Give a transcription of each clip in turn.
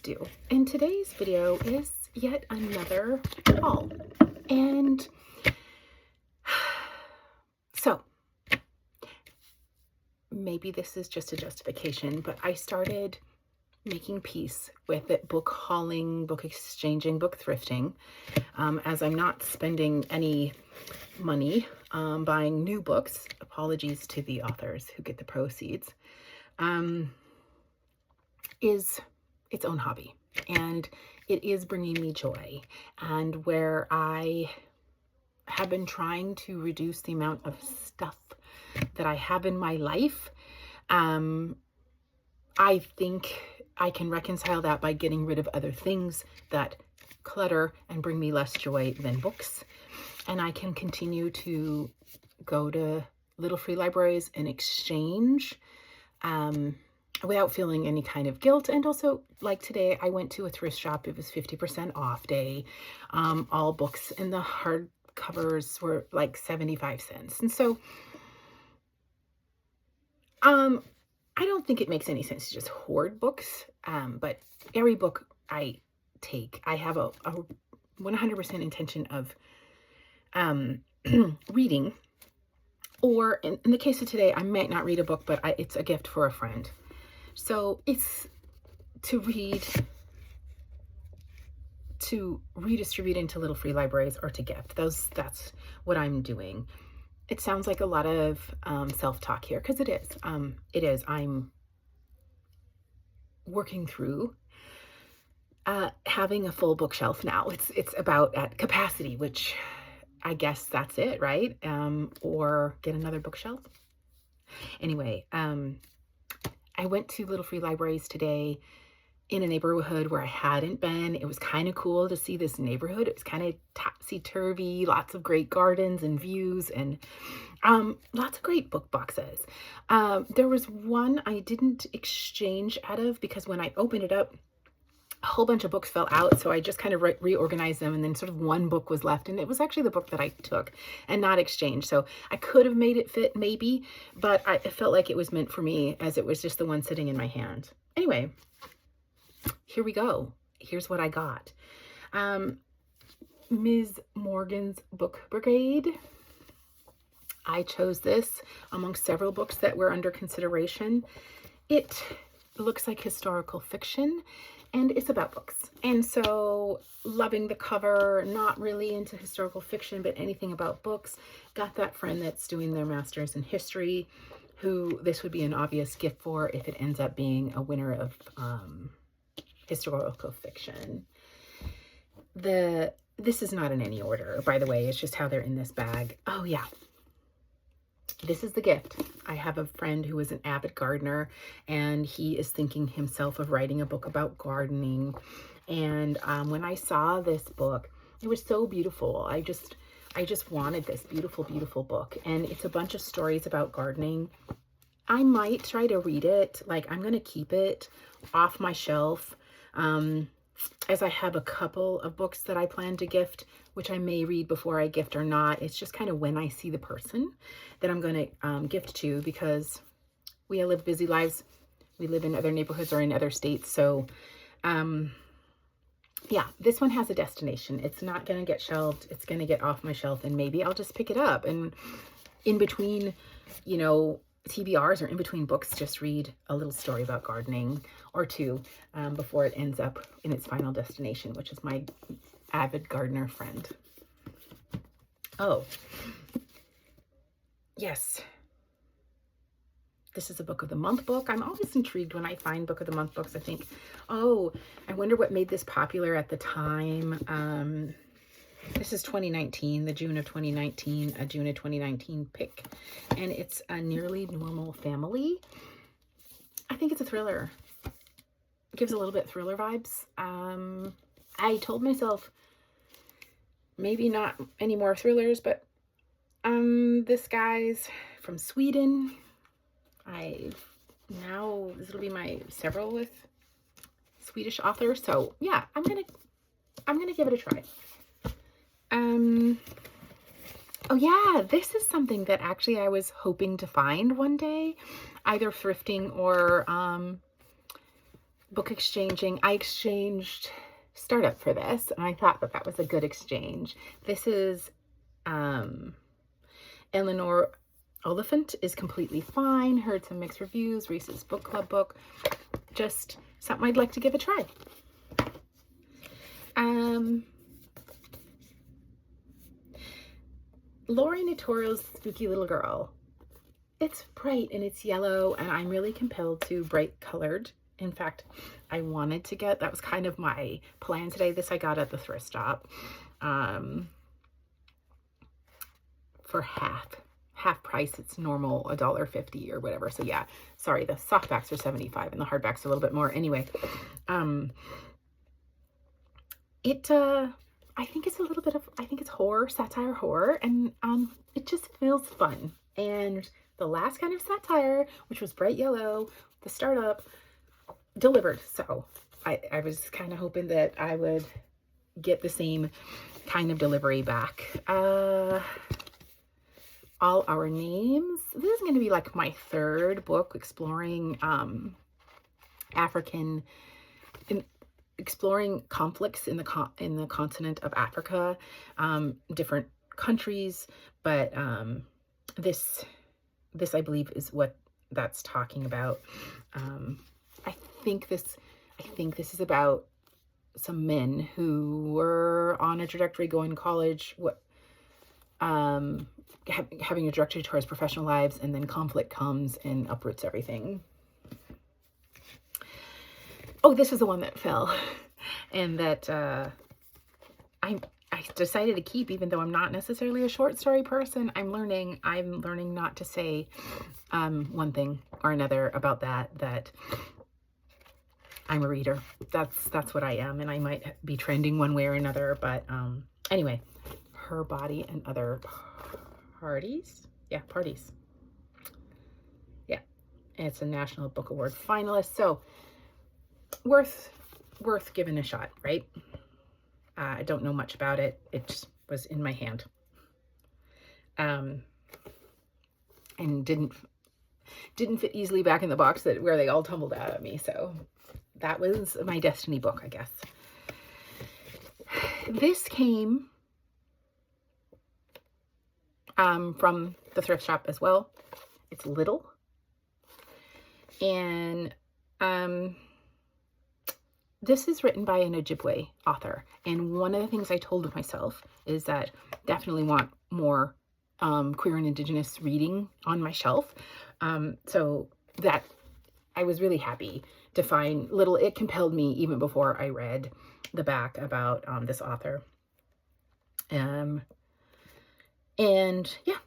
do. And today's video is yet another haul. And so maybe this is just a justification, but I started making peace with it, book hauling, book exchanging, book thrifting, as I'm not spending any money buying new books. Apologies to the authors who get the proceeds. Is its own hobby, and it is bringing me joy. And where I have been trying to reduce the amount of stuff that I have in my life, I think I can reconcile that by getting rid of other things that clutter and bring me less joy than books. And I can continue to go to little free libraries and exchange without feeling any kind of guilt. And also, like today, I went to a thrift shop. It was 50% off day. All books and the hardcovers were like 75 cents. And so I don't think it makes any sense to just hoard books, but every book I take, I have a 100% intention of reading. Or in the case of today, I might not read a book, but it's a gift for a friend. So it's to redistribute into little free libraries or to gift. That's what I'm doing. It sounds like a lot of self-talk here, because it is. It is. I'm working through having a full bookshelf now. It's about at capacity, which I guess that's it, right? Or get another bookshelf. Anyway, I went to little free libraries today in a neighborhood where I hadn't been. It was kind of cool to see this neighborhood. It was kind of topsy-turvy, lots of great gardens and views, and lots of great book boxes. There was one I didn't exchange out of because when I opened it up, a whole bunch of books fell out, so I just kind of reorganized them, and then sort of one book was left, and it was actually the book that I took and not exchanged. So I could have made it fit maybe, but I felt like it was meant for me, as it was just the one sitting in my hand. Anyway, here we go. Here's what I got. Ms. Morgan's Book Brigade. I chose this amongst several books that were under consideration. It looks like historical fiction, and it's about books. And so loving the cover, not really into historical fiction, but anything about books. Got that friend that's doing their master's in history, who this would be an obvious gift for if it ends up being a winner of historical fiction. This is not in any order, by the way. It's just how they're in this bag. Oh yeah. This is the gift. I have a friend who is an avid gardener, and he is thinking himself of writing a book about gardening. And when I saw this book, it was so beautiful. I just wanted this beautiful, beautiful book. And it's a bunch of stories about gardening. I might try to read it. Like, I'm going to keep it off my shelf, as I have a couple of books that I plan to gift, which I may read before I gift or not. It's just kind of when I see the person that I'm going to gift to, because we all live busy lives. We live in other neighborhoods or in other states. So, yeah, this one has a destination. It's not going to get shelved. It's going to get off my shelf, and maybe I'll just pick it up. And in between, you know, TBRs or in between books, just read a little story about gardening or two before it ends up in its final destination, which is my avid gardener friend. Oh, yes. This is a book of the month book. I'm always intrigued when I find book of the month books. I think, oh, I wonder what made this popular at the time. This is 2019, the June of 2019, a June of 2019 pick. And it's A Nearly Normal Family. I think it's a thriller. It gives a little bit thriller vibes. I told myself maybe not any more thrillers, but this guy's from Sweden. This will be my several with Swedish authors. So yeah, I'm gonna give it a try. Oh yeah, this is something that actually I was hoping to find one day, either thrifting or book exchanging. I exchanged Startup for this, and I thought that that was a good exchange. This is Eleanor Oliphant is Completely Fine. Heard some mixed reviews. Reese's Book Club book. Just something I'd like to give a try. Lori Natoro's Spooky Little Girl. It's bright and it's yellow, and I'm really compelled to bright colored. In fact, I wanted to get, that was kind of my plan today. This I got at the thrift shop for half price. It's normal $1.50 or whatever. So yeah, sorry, the softbacks are $75 and the hardbacks are a little bit more. Anyway, I think it's a little bit of, I think it's horror, satire horror, and it just feels fun. And the last kind of satire, which was bright yellow, the Startup, delivered. So I was kind of hoping that I would get the same kind of delivery back. All Our Names. This is going to be like my third book exploring exploring conflicts in the continent of Africa, different countries, but this I believe is what that's talking about. I think this is about some men who were on a trajectory going to college, having a trajectory towards professional lives, and then conflict comes and uproots everything. Oh, this is the one that fell, and that I decided to keep, even though I'm not necessarily a short story person. I'm learning not to say one thing or another about that I'm a reader. That's what I am, and I might be trending one way or another. But anyway, Her Body and Other Parties. Yeah, Parties. Yeah, it's a National Book Award finalist. So worth giving a shot, right? I don't know much about it. It just was in my hand. And didn't fit easily back in the box where they all tumbled out at me. So that was my destiny book, I guess. This came from the thrift shop as well. It's little. And this is written by an Ojibwe author. And one of the things I told myself is that definitely want more queer and Indigenous reading on my shelf. So that I was really happy to find little. It compelled me even before I read the back about this author. And yeah.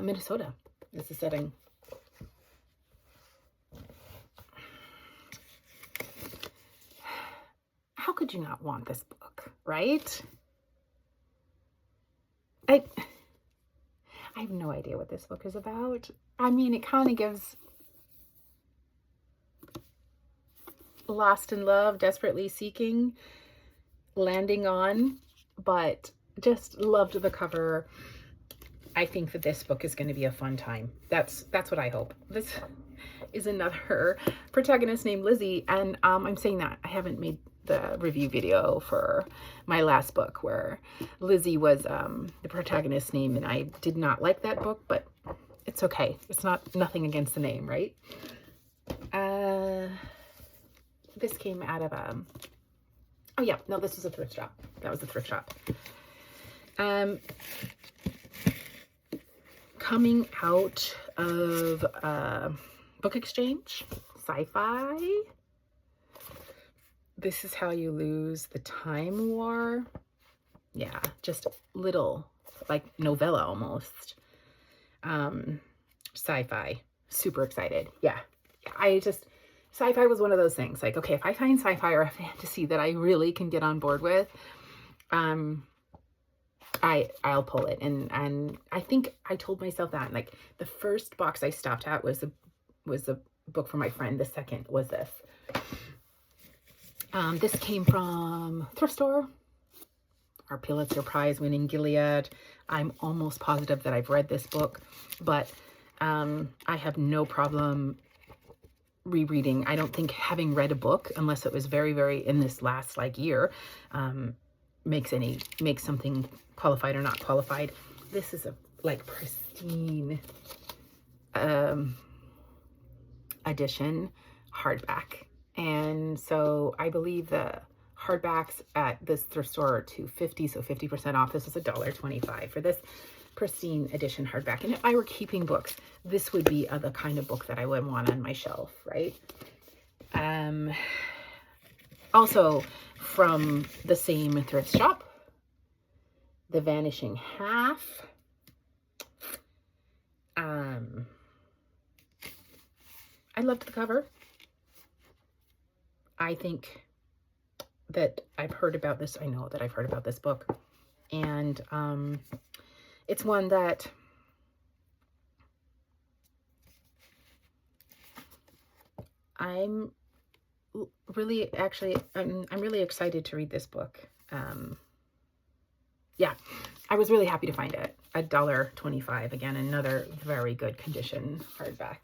Minnesota is the setting. How could you not want this book, right? I have no idea what this book is about. I mean, it kind of gives lost in love, desperately seeking, landing on, but just loved the cover. I think that this book is going to be a fun time. That's what I hope. This is another protagonist named Lizzie, and I'm saying that I haven't made the review video for my last book where Lizzie was the protagonist's name, and I did not like that book, but it's okay. It's nothing against the name, right? This came out of oh yeah, no, this was a thrift shop. That was a thrift shop. Coming out of book exchange, sci-fi. This Is How You Lose the Time War. Yeah, just little, like novella almost. Sci-fi. Super excited. Yeah. Sci-fi was one of those things. Like, okay, if I find sci-fi or a fantasy that I really can get on board with, I'll pull it. And I think I told myself that. Like, the first box I stopped at was a book from my friend. The second was this. This came from thrift store. Our Pulitzer Prize winning Gilead. I'm almost positive that I've read this book, but I have no problem rereading. I don't think having read a book, unless it was very, very in this last like year, makes something qualified or not qualified. This is a like pristine edition hardback. And so I believe the hardbacks at this thrift store are $2.50, so 50% off. This is $1.25 for this pristine edition hardback. And if I were keeping books, this would be the kind of book that I would want on my shelf, right? Also from the same thrift shop, The Vanishing Half. I loved the cover. I think that I've heard about this. I know that I've heard about this book. And it's one that I'm really excited to read this book. Yeah, I was really happy to find it. $1.25. Again, another very good condition hardback.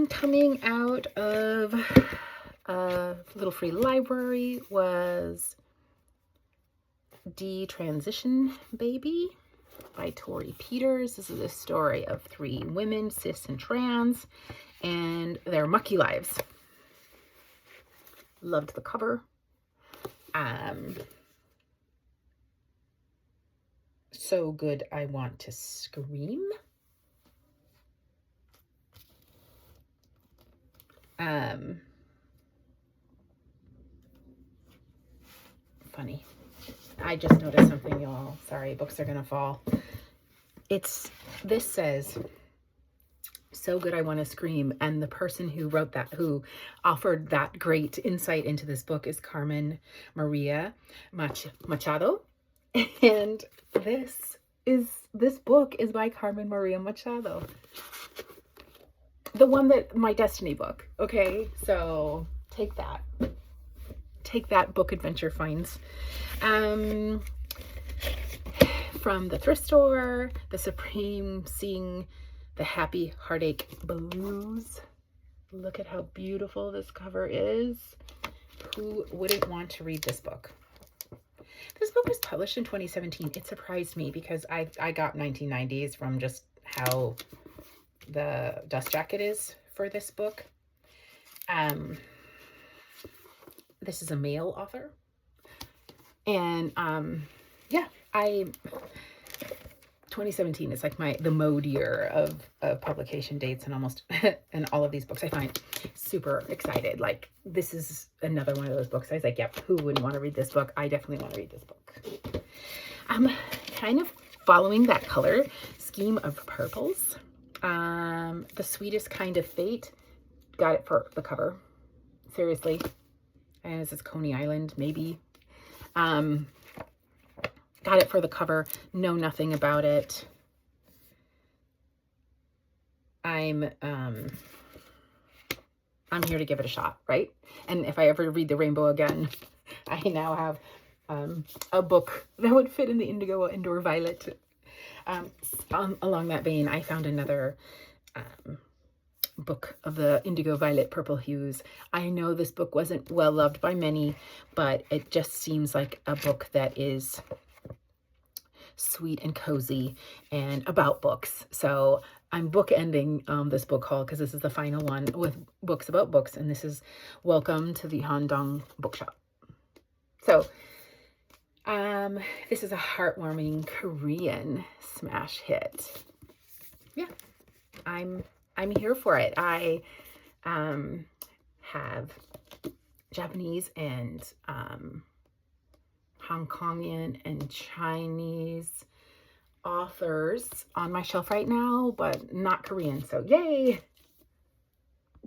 Coming out of a little free library was Detransition Baby by Tori Peters. This is a story of 3 women, cis and trans, and their mucky lives. Loved the cover. So good I want to scream. Funny. I just noticed something, y'all. Sorry, books are gonna fall. This says, so good I want to scream. And the person who wrote that, who offered that great insight into this book, is Carmen Maria Machado. And this book is by Carmen Maria Machado. The one that, my Destiny book. Okay, so take that. Take that, Book Adventure Finds. From the thrift store, The Supreme Sing the Happy Heartache Blues. Look at how beautiful this cover is. Who wouldn't want to read this book? This book was published in 2017. It surprised me because I got 1990s from just how the dust jacket is for this book. This is a male author. And yeah, 2017 is like the mode year of publication dates and almost and all of these books I find super excited. Like, this is another one of those books I was like, yep, who wouldn't want to read this book? I definitely want to read this book. I'm kind of following that color scheme of purples. The Sweetest Kind of Fate. Got it for the cover. Seriously. And this is Coney Island, maybe. Got it for the cover. Know nothing about it. I'm here to give it a shot, right? And if I ever read The Rainbow again, I now have a book that would fit in the indigo indoor violet. Along that vein, I found another book of the indigo violet purple hues. I know this book wasn't well loved by many, but it just seems like a book that is sweet and cozy and about books. So I'm bookending this book haul because this is the final one with books about books, and this is Welcome to the Handong Bookshop. So this is a heartwarming Korean smash hit. Yeah, I'm here for it. I have Japanese and Hong Kongian and Chinese authors on my shelf right now, but not Korean. So yay!